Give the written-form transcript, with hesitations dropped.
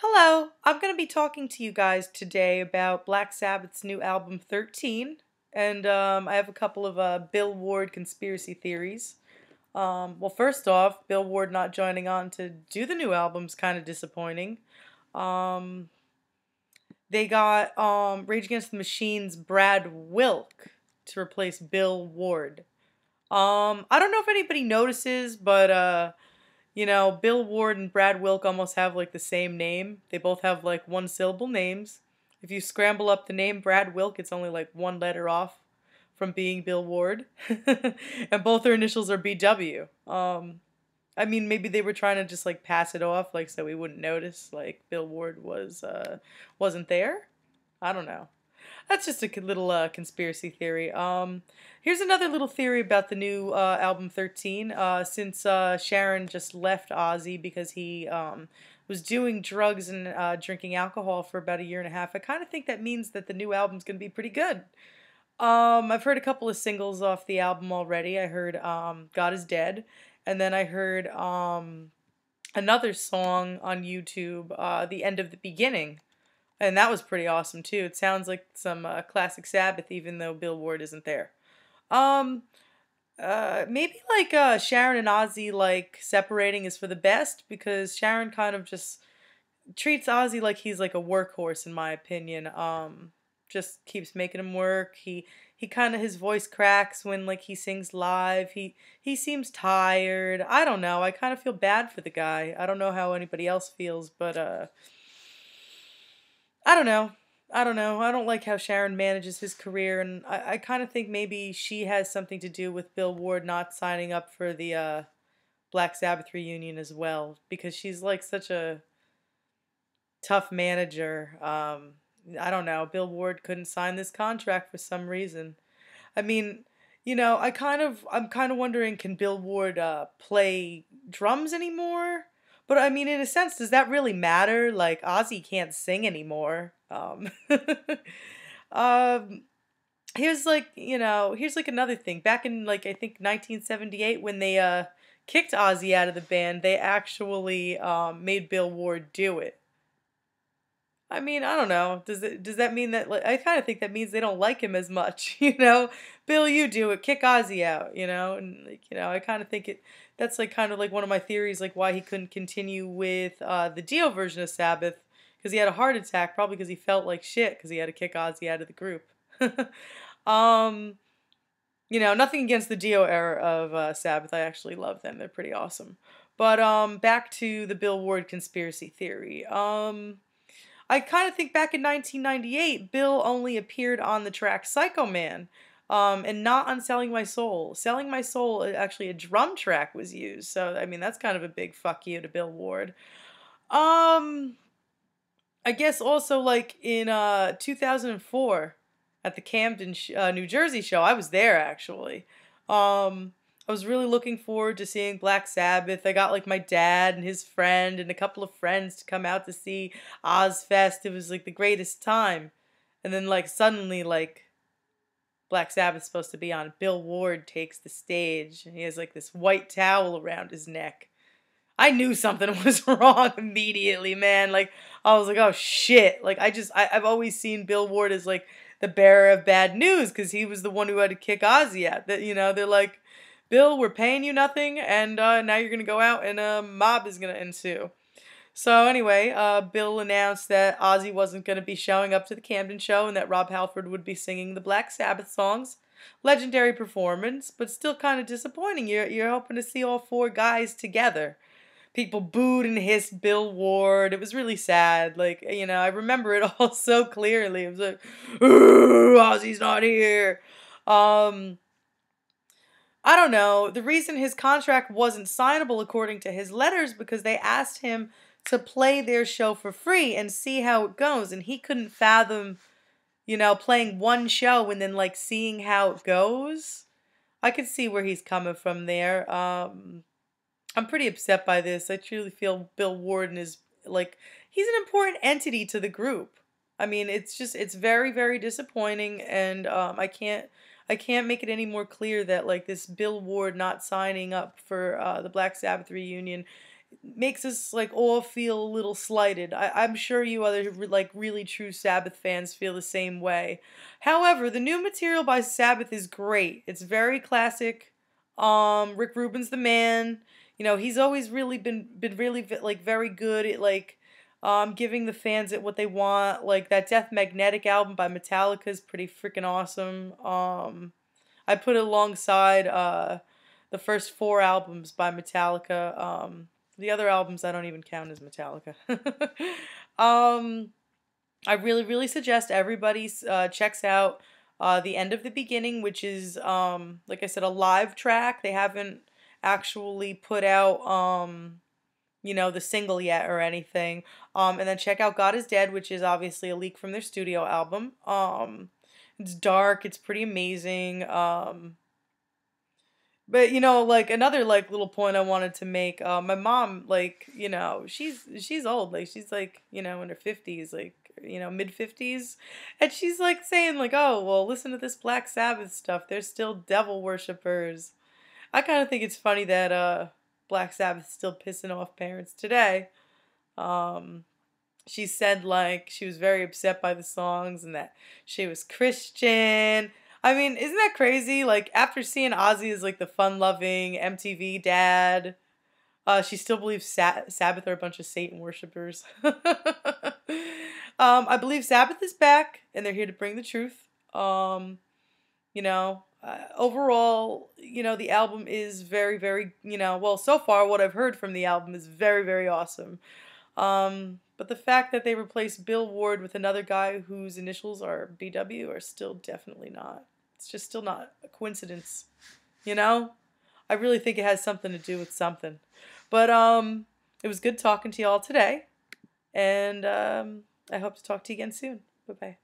Hello, I'm going to be talking to you guys today about Black Sabbath's new album 13, and I have a couple of Bill Ward conspiracy theories. Well, first off, Bill Ward not joining on to do the new album's kind of disappointing. Um, they got Rage Against the Machine's Brad Wilk to replace Bill Ward. I don't know if anybody notices, but Bill Ward and Brad Wilk almost have like the same name. They both have like one syllable names. If you scramble up the name Brad Wilk, it's only like one letter off from being Bill Ward. And both their initials are BW. I mean, maybe they were trying to just like pass it off, like so we wouldn't notice like Bill Ward wasn't there. I don't know. That's just a little conspiracy theory. Here's another little theory about the new album 13. Since Sharon just left Ozzy because he was doing drugs and drinking alcohol for about a year and a half, I kind of think that means that the new album's going to be pretty good. I've heard a couple of singles off the album already. I heard God is Dead, and then I heard another song on YouTube, The End of the Beginning. And that was pretty awesome too. It sounds like some classic Sabbath, even though Bill Ward isn't there. Um, Maybe like Sharon and Ozzy like separating is for the best because Sharon kind of just treats Ozzy like he's like a workhorse in my opinion. Just keeps making him work. He kind of his voice cracks when like he sings live. He seems tired. I don't know. I kind of feel bad for the guy. I don't know how anybody else feels, but I don't know. I don't know. I don't like how Sharon manages his career, and I kind of think maybe she has something to do with Bill Ward not signing up for the Black Sabbath reunion as well, because she's like such a tough manager. I don't know. Bill Ward couldn't sign this contract for some reason. I mean, I'm kind of wondering, can Bill Ward play drums anymore? But I mean, in a sense, does that really matter? Like Ozzy can't sing anymore. Um, here's like another thing. Back in like I think 1978, when they kicked Ozzy out of the band, they actually made Bill Ward do it. I mean, I don't know. Does that mean that like, I kind of think that means they don't like him as much, Bill, you do it. Kick Ozzy out, And like, I kind of think that's like kind of like one of my theories like why he couldn't continue with the Dio version of Sabbath because he had a heart attack, probably because he felt like shit because he had to kick Ozzy out of the group. um, Nothing against the Dio era of Sabbath. I actually love them. They're pretty awesome. But back to the Bill Ward conspiracy theory. I kind of think back in 1998, Bill only appeared on the track Psycho Man, and not on Selling My Soul. Selling My Soul, actually a drum track was used, so I mean that's kind of a big fuck you to Bill Ward. Um, I guess also like in 2004 at the Camden, New Jersey show, I was there actually. I was really looking forward to seeing Black Sabbath. I got like my dad and his friend and a couple of friends to come out to see Ozfest. It was like the greatest time. And then like suddenly like Black Sabbath's supposed to be on. Bill Ward takes the stage and he has like this white towel around his neck. I knew something was wrong immediately, man. Like I was like, oh shit. Like I've always seen Bill Ward as like the bearer of bad news because he was the one who had to kick Ozzy out. That they're like, Bill, we're paying you nothing, and now you're gonna go out and a mob is gonna ensue. So anyway, Bill announced that Ozzy wasn't gonna be showing up to the Camden show and that Rob Halford would be singing the Black Sabbath songs. Legendary performance, but still kind of disappointing. You're hoping to see all four guys together. People booed and hissed Bill Ward. It was really sad. Like, I remember it all so clearly. It was like, ooh, Ozzy's not here. I don't know. The reason his contract wasn't signable according to his letters because they asked him to play their show for free and see how it goes. And he couldn't fathom, playing one show and then like seeing how it goes. I could see where he's coming from there. I'm pretty upset by this. I truly feel Bill Warden is like he's an important entity to the group. I mean, it's very very disappointing, and I can't make it any more clear that like this Bill Ward not signing up for the Black Sabbath reunion makes us like all feel a little slighted. I'm sure you other like really true Sabbath fans feel the same way. However, the new material by Sabbath is great. It's very classic. Rick Rubin's the man. You know, he's always really been really like very good at like giving the fans it what they want. Like that Death Magnetic album by Metallica is pretty freaking awesome. I put it alongside the first four albums by Metallica. The other albums I don't even count as Metallica. um, I really, really suggest everybody checks out The End of the Beginning, which is, like I said, a live track. They haven't actually put out, the single yet or anything. And then check out God is Dead, which is obviously a leak from their studio album. It's dark. It's pretty amazing. But like another like little point I wanted to make, my mom, like, she's old, like she's like, in her 50s, like, mid 50s, and she's like saying like, oh well, listen to this Black Sabbath stuff. They're still devil worshippers. I kind of think it's funny that Black Sabbath's still pissing off parents today. Um, she said like she was very upset by the songs and that she was Christian. I mean, isn't that crazy? Like after seeing Ozzy as like the fun-loving MTV dad, she still believes Sabbath are a bunch of Satan worshippers. I believe Sabbath is back and they're here to bring the truth. Overall, the album is very, very, well, so far what I've heard from the album is very, very awesome. But the fact that they replaced Bill Ward with another guy whose initials are BW are still definitely not. It's just still not a coincidence, you know? I really think it has something to do with something. But it was good talking to y'all today, and I hope to talk to you again soon. Bye-bye.